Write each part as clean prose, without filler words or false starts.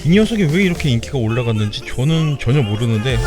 이 녀석이 왜 이렇게 인기가 올라갔는지 저는 전혀 모르는데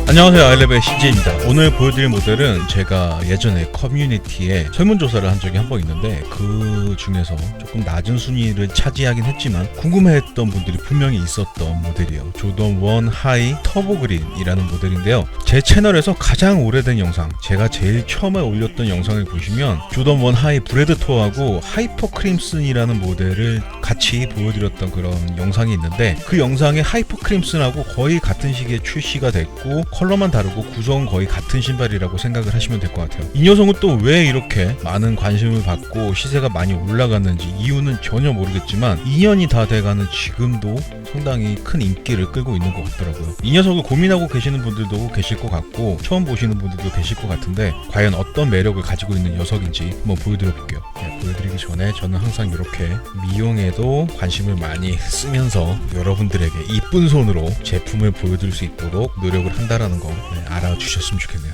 안녕하세요, 아이랩의 CJ입니다. 오늘 보여드릴 모델은 제가 예전에 커뮤니티에 설문조사를 한 적이 한 번 있는데 그 중에서 조금 낮은 순위를 차지하긴 했지만 궁금해했던 분들이 분명히 있었던 모델이에요. 조던 1 하이 터보 그린이라는 모델인데요. 제 채널에서 가장 오래된 영상, 제가 제일 처음에 올렸던 영상을 보시면 조던 1 하이 브레드 토어하고 하이퍼 크림슨이라는 모델을 같이 보여드렸던 그런 영상이 있는데 그 영상에 하이퍼 크림슨하고 거의 같은 시기에 출시가 됐고 컬러만 다르고 구성은 거의 같은 신발이라고 생각을 하시면 될 것 같아요. 이 녀석은 또 왜 이렇게 많은 관심을 받고 시세가 많이 올라갔는지 이유는 전혀 모르겠지만 2년이 다 돼가는 지금도 상당히 큰 인기를 끌고 있는 것 같더라고요. 이 녀석을 고민하고 계시는 분들도 계실 것 같고 처음 보시는 분들도 계실 것 같은데 과연 어떤 매력을 가지고 있는 녀석인지 한번 보여드려 볼게요. 보여드리기 전에 저는 항상 이렇게 미용에도 관심을 많이 쓰면서 여러분들에게 이쁜 손으로 제품을 보여드릴 수 있도록 노력을 한다라는 거 알아주셨으면 좋겠네요.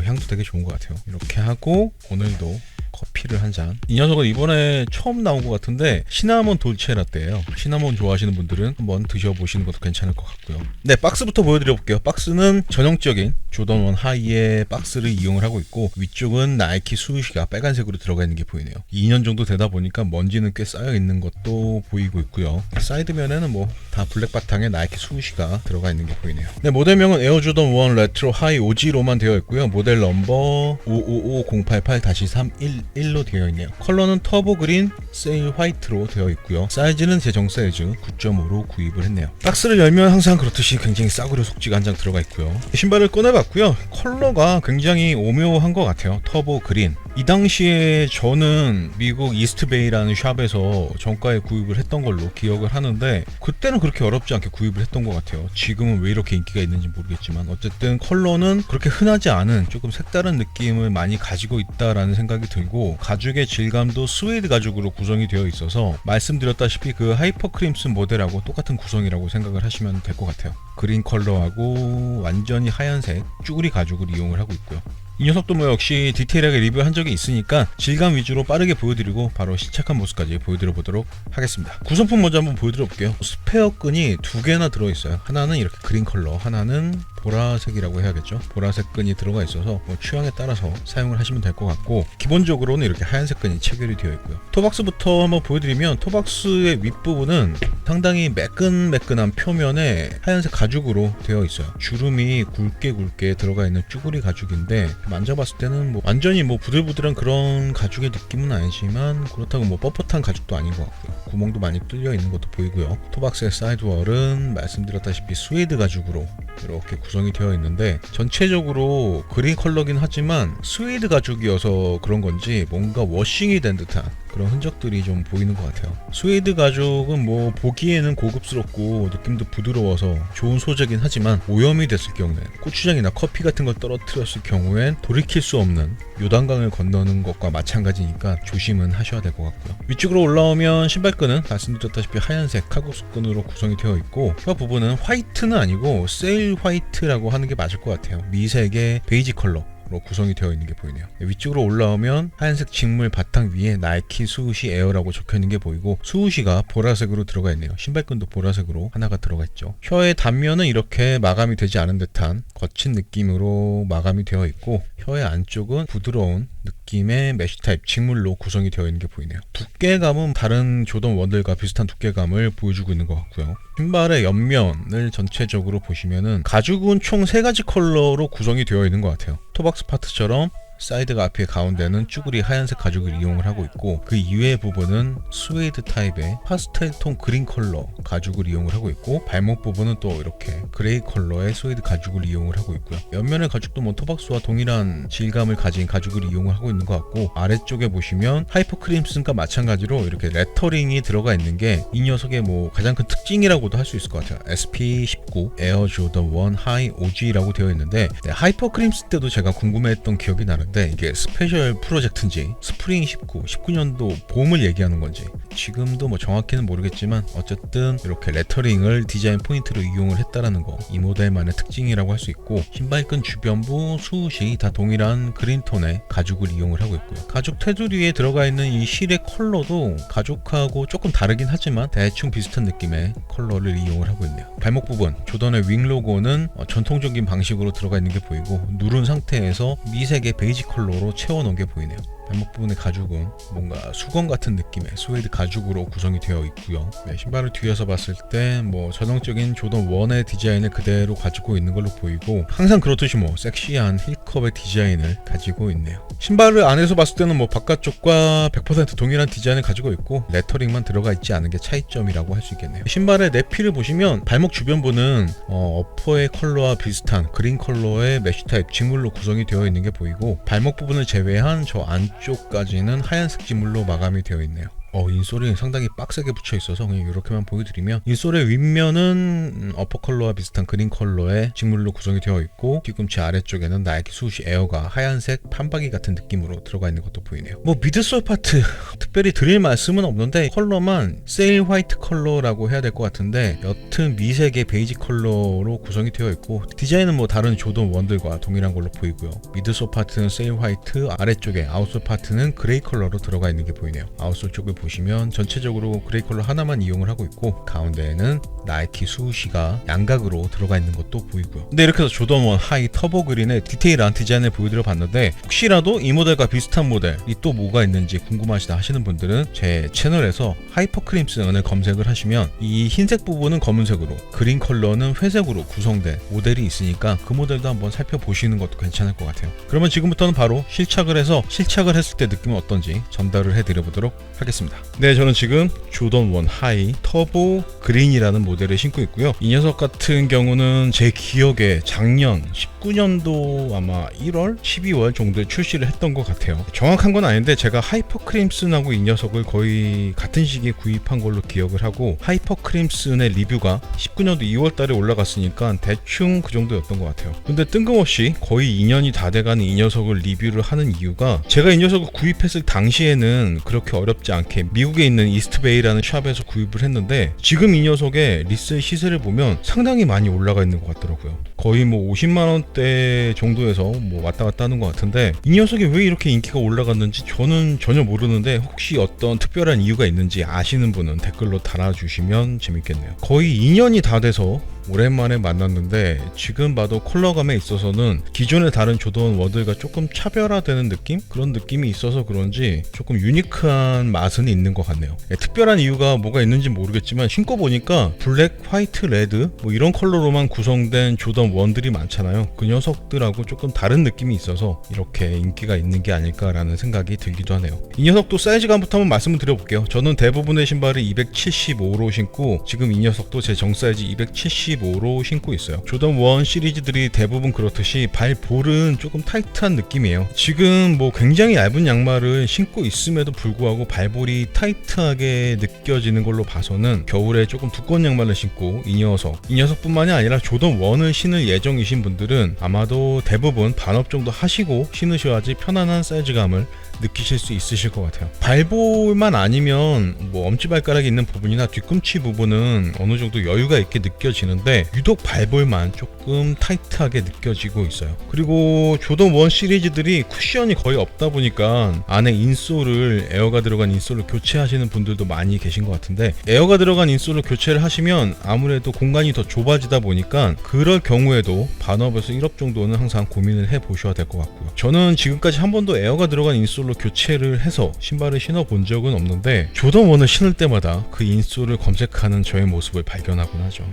향도 되게 좋은 것 같아요. 이렇게 하고 오늘도 커피를 한 잔. 이 녀석은 이번에 처음 나온 것 같은데 시나몬 돌체 라떼예요. 시나몬 좋아하시는 분들은 한번 드셔보시는 것도 괜찮을 것 같고요. 네, 박스부터 보여드려 볼게요. 박스는 전형적인 조던 1 하이의 박스를 이용을 하고 있고 위쪽은 나이키 스위시가 빨간색으로 들어가 있는 게 보이네요. 2년 정도 되다 보니까 먼지는 꽤 쌓여 있는 것도 보이고 있고요. 사이드면에는 뭐 다 블랙 바탕에 나이키 스위시가 들어가 있는 게 보이네요. 네, 모델명은 에어 조던 1 레트로 하이 OG로만 되어 있고요. 모델 넘버 555088-311로 되어 있네요. 컬러는 터보 그린 세일 화이트로 되어 있고요. 사이즈는 제정 사이즈 9.5로 구입을 했네요. 박스를 열면 항상 그렇듯이 굉장히 싸구려 속지가 한 장 들어가 있고요. 신발을 꺼내봤고요. 컬러가 굉장히 오묘한 것 같아요. 터보 그린. 이 당시에 저는 미국 이스트베이라는 샵에서 정가에 구입을 했던 걸로 기억을 하는데 그때는 그렇게 어렵지 않게 구입을 했던 것 같아요. 지금은 왜 이렇게 인기가 있는지 모르겠지만 어쨌든 컬러는 그렇게 흔하지 않은 조금 색다른 느낌을 많이 가지고 있다라는 생각이 들고 가죽의 질감도 스웨이드 가죽으로 구성이 되어 있어서 말씀드렸다시피 그 하이퍼 크림슨 모델하고 똑같은 구성이라고 생각을 하시면 될 것 같아요. 그린 컬러하고 완전히 하얀색 쭈구리 가죽을 이용을 하고 있고요. 이 녀석도 뭐 역시 디테일하게 리뷰한 적이 있으니까 질감 위주로 빠르게 보여드리고 바로 시착한 모습까지 보여드려 보도록 하겠습니다. 구성품 먼저 한번 보여드려 볼게요. 스페어 끈이 두 개나 들어있어요. 하나는 이렇게 그린 컬러, 하나는 보라색이라고 해야겠죠. 보라색 끈이 들어가 있어서 뭐 취향에 따라서 사용을 하시면 될 것 같고 기본적으로는 이렇게 하얀색 끈이 체결이 되어 있고요. 토박스부터 한번 보여드리면 토박스의 윗부분은 상당히 매끈매끈한 표면에 하얀색 가죽으로 되어 있어요. 주름이 굵게 들어가 있는 쭈구리 가죽인데 만져봤을 때는 뭐 완전히 뭐 부들부들한 그런 가죽의 느낌은 아니지만 그렇다고 뭐 뻣뻣한 가죽도 아닌 것 같고요. 구멍도 많이 뚫려 있는 것도 보이고요. 토박스의 사이드월은 말씀드렸다시피 스웨이드 가죽으로 이렇게 구성이 되어 있는데 전체적으로 그린 컬러긴 하지만 스웨이드 가죽이어서 그런 건지 뭔가 워싱이 된 듯한 그런 흔적들이 좀 보이는 것 같아요. 스웨이드 가죽은 뭐 보기에는 고급스럽고 느낌도 부드러워서 좋은 소재긴 하지만 오염이 됐을 경우에 고추장이나 커피 같은 걸 떨어뜨렸을 경우엔 돌이킬 수 없는 요단강을 건너는 것과 마찬가지니까 조심은 하셔야 될 것 같고요. 위쪽으로 올라오면 신발끈은 말씀드렸다시피 하얀색 칼국수끈으로 구성이 되어 있고 혀 부분은 화이트는 아니고 세일 화이트라고 하는 게 맞을 것 같아요. 미색의 베이지 컬러 로 구성이 되어 있는 게 보이네요. 위쪽으로 올라오면 하얀색 직물 바탕 위에 나이키 스우시 에어라고 적혀 있는 게 보이고 스우시가 보라색으로 들어가 있네요. 신발끈도 보라색으로 하나가 들어가 있죠. 혀의 단면은 이렇게 마감이 되지 않은 듯한 거친 느낌으로 마감이 되어 있고 혀의 안쪽은 부드러운 느낌의 메쉬 타입 직물로 구성이 되어 있는 게 보이네요. 두께감은 다른 조던 1들과 비슷한 두께감을 보여주고 있는 것 같고요. 신발의 옆면을 전체적으로 보시면은 가죽은 총 3가지 컬러로 구성이 되어 있는 것 같아요. 토박스 파트처럼 사이드가 앞에 가운데는 쭈구리 하얀색 가죽을 이용을 하고 있고 그 이외의 부분은 스웨이드 타입의 파스텔 톤 그린 컬러 가죽을 이용을 하고 있고 발목 부분은 또 이렇게 그레이 컬러의 스웨이드 가죽을 이용을 하고 있고요. 옆면의 가죽도 뭐 토박스와 동일한 질감을 가진 가죽을 이용을 하고 있는 것 같고 아래쪽에 보시면 하이퍼 크림슨과 마찬가지로 이렇게 레터링이 들어가 있는 게 이 녀석의 뭐 가장 큰 특징이라고도 할 수 있을 것 같아요. SP19 에어 조던 1 하이 OG라고 되어 있는데 하이퍼 크림슨 때도 제가 궁금해했던 기억이 나는데 이게 스페셜 프로젝트인지 스프링 19년도 봄을 얘기하는 건지 지금도 뭐 정확히는 모르겠지만 어쨌든 이렇게 레터링을 디자인 포인트로 이용을 했다라는 거, 이 모델만의 특징이라고 할 수 있고, 신발끈 주변부 수옷이 다 동일한 그린톤의 가죽을 이용을 하고 있고요. 가죽 테두리에 들어가 있는 이 실의 컬러도 가죽하고 조금 다르긴 하지만 대충 비슷한 느낌의 컬러를 이용을 하고 있네요. 발목 부분, 조던의 윙 로고는 전통적인 방식으로 들어가 있는 게 보이고, 누른 상태에서 미색의 베이지 컬러로 채워놓은 게 보이네요. 발목 부분의 가죽은 뭔가 수건 같은 느낌의 스웨이드 가죽으로 구성이 되어 있고요. 네, 신발을 뒤에서 봤을 때 뭐 전형적인 조던 1의 디자인을 그대로 가지고 있는 걸로 보이고, 항상 그렇듯이 뭐 섹시한 힐컵의 디자인을 가지고 있네요. 신발을 안에서 봤을 때는 뭐 바깥쪽과 100% 동일한 디자인을 가지고 있고, 레터링만 들어가 있지 않은 게 차이점이라고 할 수 있겠네요. 신발의 내피를 보시면 발목 주변부는 어퍼의 컬러와 비슷한 그린 컬러의 메쉬 타입 직물로 구성이 되어 있는 게 보이고, 발목 부분을 제외한 저 안쪽까지는 하얀색 직물로 마감이 되어 있네요. 인솔이 상당히 빡세게 붙여 있어서 그냥 이렇게만 보여드리면, 인솔의 윗면은 어퍼 컬러와 비슷한 그린 컬러의 직물로 구성이 되어 있고, 뒤꿈치 아래쪽에는 나이키 수시 에어가 하얀색 판박이 같은 느낌으로 들어가 있는 것도 보이네요. 뭐 미드솔 파트 특별히 드릴 말씀은 없는데, 컬러만 세일 화이트 컬러라고 해야 될 것 같은데 옅은 미색의 베이지 컬러로 구성이 되어 있고, 디자인은 뭐 다른 조던 1들과 동일한 걸로 보이고요. 미드솔 파트는 세일 화이트, 아래쪽에 아웃솔 파트는 그레이 컬러로 들어가 있는 게 보이네요. 아웃솔 쪽을 보시면 전체적으로 그레이 컬러 하나만 이용을 하고 있고, 가운데에는 나이키 수시가 양각으로 들어가 있는 것도 보이고요. 근데 이렇게 해서 조던 1 하이 터보 그린의 디테일한 디자인을 보여드려 봤는데, 혹시라도 이 모델과 비슷한 모델이 또 뭐가 있는지 궁금하시다 하시는 분들은 제 채널에서 하이퍼 크림슨을 검색을 하시면 이 흰색 부분은 검은색으로, 그린 컬러는 회색으로 구성된 모델이 있으니까 그 모델도 한번 살펴보시는 것도 괜찮을 것 같아요. 그러면 지금부터는 바로 실착을 해서 실착을 했을 때 느낌은 어떤지 전달을 해드려 보도록 하겠습니다. 네, 저는 지금 조던 1 하이 터보 그린이라는 모델을 신고 있고요. 이 녀석 같은 경우는 제 기억에 작년 19년도 아마 1월, 12월 정도에 출시를 했던 것 같아요. 정확한 건 아닌데 제가 하이퍼 크림슨하고 이 녀석을 거의 같은 시기에 구입한 걸로 기억을 하고, 하이퍼 크림슨의 리뷰가 19년도 2월 달에 올라갔으니까 대충 그 정도였던 것 같아요. 근데 뜬금없이 거의 2년이 다 돼가는 이 녀석을 리뷰를 하는 이유가, 제가 이 녀석을 구입했을 당시에는 그렇게 어렵지 않게 미국에 있는 이스트베이라는 샵에서 구입을 했는데, 지금 이 녀석의 리셀 시세를 보면 상당히 많이 올라가 있는 것 같더라고요. 거의 뭐 50만원대 정도에서 뭐 왔다 갔다 하는 것 같은데, 이 녀석이 왜 이렇게 인기가 올라갔는지 저는 전혀 모르는데, 혹시 어떤 특별한 이유가 있는지 아시는 분은 댓글로 달아주시면 재밌겠네요. 거의 2년이 다 돼서 오랜만에 만났는데, 지금 봐도 컬러감에 있어서는 기존의 다른 조던 1들과 조금 차별화되는 느낌? 그런 느낌이 있어서 그런지 조금 유니크한 맛은 있는 것 같네요. 특별한 이유가 뭐가 있는지 모르겠지만, 신고 보니까 블랙, 화이트, 레드 뭐 이런 컬러로만 구성된 조던 1들이 많잖아요. 그 녀석들하고 조금 다른 느낌이 있어서 이렇게 인기가 있는 게 아닐까라는 생각이 들기도 하네요. 이 녀석도 사이즈감부터 한번 말씀을 드려볼게요. 저는 대부분의 신발을 275로 신고, 지금 이 녀석도 제 정사이즈 275로 신고 있어요. 조던 1 시리즈들이 대부분 그렇듯이 발볼은 조금 타이트한 느낌이에요. 지금 뭐 굉장히 얇은 양말을 신고 있음에도 불구하고 발볼이 타이트하게 느껴지는 걸로 봐서는 겨울에 조금 두꺼운 양말을 신고 이 녀석뿐만이 아니라 조던 1을 신을 예정이신 분들은 아마도 대부분 반업 정도 하시고 신으셔야지 편안한 사이즈감을 느끼실 수 있으실 것 같아요. 발볼만 아니면 뭐 엄지발가락이 있는 부분이나 뒤꿈치 부분은 어느 정도 여유가 있게 느껴지는데, 유독 발볼만 조금 타이트하게 느껴지고 있어요. 그리고 조던 1 시리즈들이 쿠션이 거의 없다 보니까 안에 인솔을, 에어가 들어간 인솔을 교체하시는 분들도 많이 계신 것 같은데, 에어가 들어간 인솔을 교체를 하시면 아무래도 공간이 더 좁아지다 보니까 그럴 경우에도 반업에서 1업 정도는 항상 고민을 해보셔야 될 것 같고요. 저는 지금까지 한 번도 에어가 들어간 인솔로 교체를 해서 신발을 신어본 적은 없는데, 조던 1을 신을 때마다 그 인솔을 검색하는 저의 모습을 발견하곤 하죠.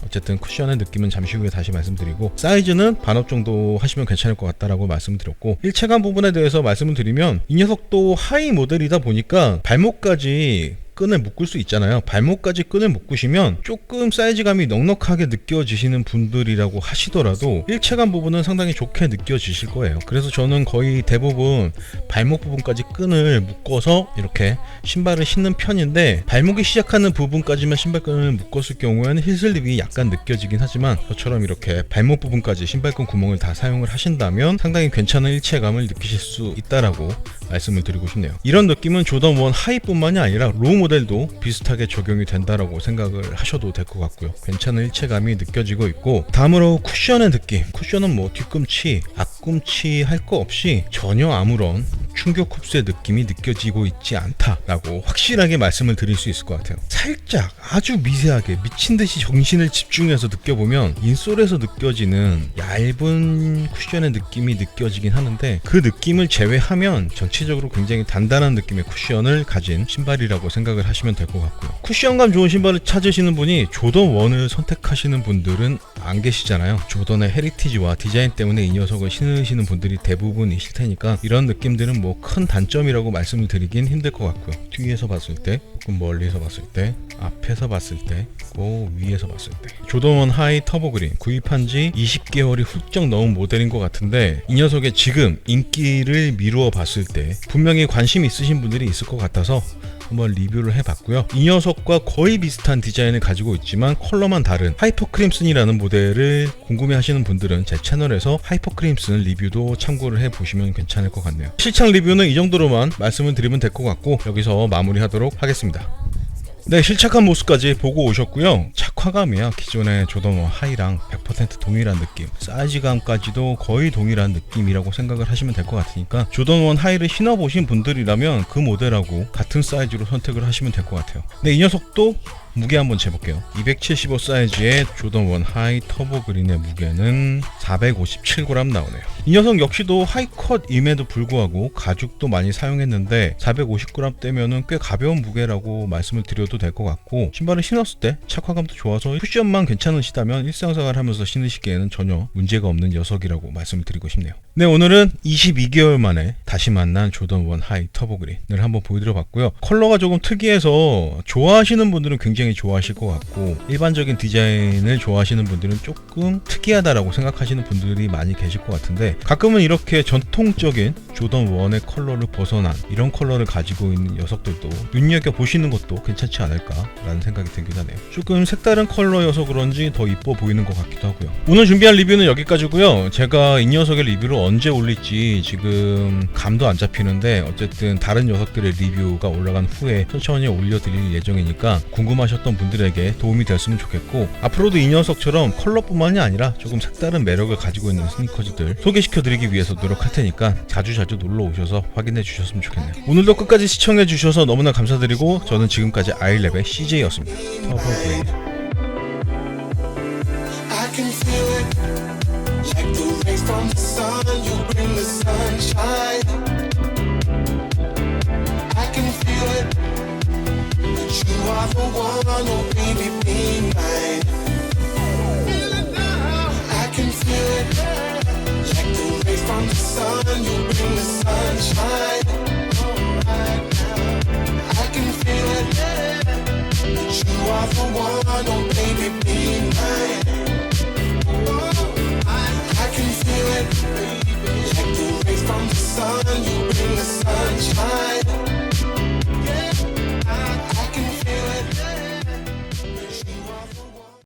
어쨌든 쿠션의 느낌은 잠시 후에 다시 말씀드리고, 사이즈는 반업 정도 하시면 괜찮을 것 같다라고 말씀드렸고, 일체감 부분에 대해서 말씀을 드리면, 이 녀석도 하이 모델이다 보니까 발목까지 끈을 묶을 수 있잖아요. 발목까지 끈을 묶으시면 조금 사이즈감이 넉넉하게 느껴지시는 분들이라고 하시더라도 일체감 부분은 상당히 좋게 느껴지실 거예요. 그래서 저는 거의 대부분 발목 부분까지 끈을 묶어서 이렇게 신발을 신는 편인데, 발목이 시작하는 부분까지만 신발끈을 묶었을 경우에는 힐슬립이 약간 느껴지긴 하지만, 저처럼 이렇게 발목 부분까지 신발끈 구멍을 다 사용을 하신다면 상당히 괜찮은 일체감을 느끼실 수 있다라고 말씀을 드리고 싶네요. 이런 느낌은 조던 1 하이뿐만이 아니라 로우 모델도 비슷하게 적용이 된다라고 생각을 하셔도 될 것 같고요. 괜찮은 일체감이 느껴지고 있고, 다음으로 쿠션의 느낌. 쿠션은 뭐 뒤꿈치, 앞꿈치 할 거 없이 전혀 아무런 충격 흡수의 느낌이 느껴지고 있지 않다라고 확실하게 말씀을 드릴 수 있을 것 같아요. 살짝 아주 미세하게 미친듯이 정신을 집중해서 느껴보면 인솔에서 느껴지는 얇은 쿠션의 느낌이 느껴지긴 하는데, 그 느낌을 제외하면 전체적으로 굉장히 단단한 느낌의 쿠션을 가진 신발이라고 생각을 하시면 될 것 같고요. 쿠션감 좋은 신발을 찾으시는 분이 조던 1을 선택하시는 분들은 안 계시잖아요. 조던의 헤리티지와 디자인 때문에 이 녀석을 신으시는 분들이 대부분이실 테니까 이런 느낌들은 뭐 큰 단점이라고 말씀을 드리긴 힘들 것 같고요. 뒤에서 봤을 때, 멀리서 봤을 때, 앞에서 봤을 때, 위에서 봤을 때. 조던 1 하이 터보 그린 구입한 지 20개월이 훌쩍 넘은 모델인 것 같은데, 이 녀석의 지금 인기를 미루어 봤을 때 분명히 관심 있으신 분들이 있을 것 같아서 한번 리뷰를 해봤고요. 이 녀석과 거의 비슷한 디자인을 가지고 있지만 컬러만 다른 하이퍼 크림슨이라는 모델을 궁금해하시는 분들은 제 채널에서 하이퍼 크림슨 리뷰도 참고를 해보시면 괜찮을 것 같네요. 실착 리뷰는 이 정도로만 말씀을 드리면 될 것 같고, 여기서 마무리하도록 하겠습니다. 네, 실착한 모습까지 보고 오셨고요. 착화감이야 기존의 조던 1 하이랑 100% 동일한 느낌, 사이즈감까지도 거의 동일한 느낌이라고 생각을 하시면 될 것 같으니까 조던 1 하이를 신어보신 분들이라면 그 모델하고 같은 사이즈로 선택을 하시면 될 것 같아요. 네, 이 녀석도 무게 한번 재볼게요. 275 사이즈의 조던 1 하이 터보 그린의 무게는 457g 나오네요. 이 녀석 역시도 하이컷임에도 불구하고 가죽도 많이 사용했는데 450g 대면은 꽤 가벼운 무게라고 말씀을 드려도 될 것 같고, 신발을 신었을 때 착화감도 좋아서 쿠션만 괜찮으시다면 일상생활 하면서 신으시기에는 전혀 문제가 없는 녀석이라고 말씀을 드리고 싶네요. 네, 오늘은 22개월 만에 다시 만난 조던 1 하이 터보 그린을 한번 보여드려 봤고요. 컬러가 조금 특이해서 좋아하시는 분들은 굉장히 좋아하실 것 같고, 일반적인 디자인을 좋아하시는 분들은 조금 특이하다라고 생각하시는 분들이 많이 계실 것 같은데, 가끔은 이렇게 전통적인 조던 1의 컬러를 벗어난 이런 컬러를 가지고 있는 녀석들도 눈여겨보시는 것도 괜찮지 않을까라는 생각이 들긴 하네요. 조금 색다른 컬러여서 그런지 더 이뻐 보이는 것 같기도 하고요. 오늘 준비한 리뷰는 여기까지고요. 제가 이 녀석의 리뷰를 언제 올릴지 지금 감도 안 잡히는데, 어쨌든 다른 녀석들의 리뷰가 올라간 후에 천천히 올려드릴 예정이니까 궁금하셨던 분들에게 도움이 됐으면 좋겠고, 앞으로도 이 녀석처럼 컬러뿐만이 아니라 조금 색다른 매력을 가지고 있는 스니커즈들 소개시켜드리기 위해서 노력할 테니까 자주 놀러 오셔서 확인해 주셨으면 좋겠네요. 오늘도 끝까지 시청해 주셔서 너무나 감사드리고, 저는 지금까지 아이랩의 CJ였습니다. 터보 그린. From the sun, you bring the sunshine. I can feel it, that you are the one, oh baby, be mine. Feel it now. I can feel it, like the rays from the sun, you bring the sunshine. Right now. I can feel it, that you are the one, oh baby, be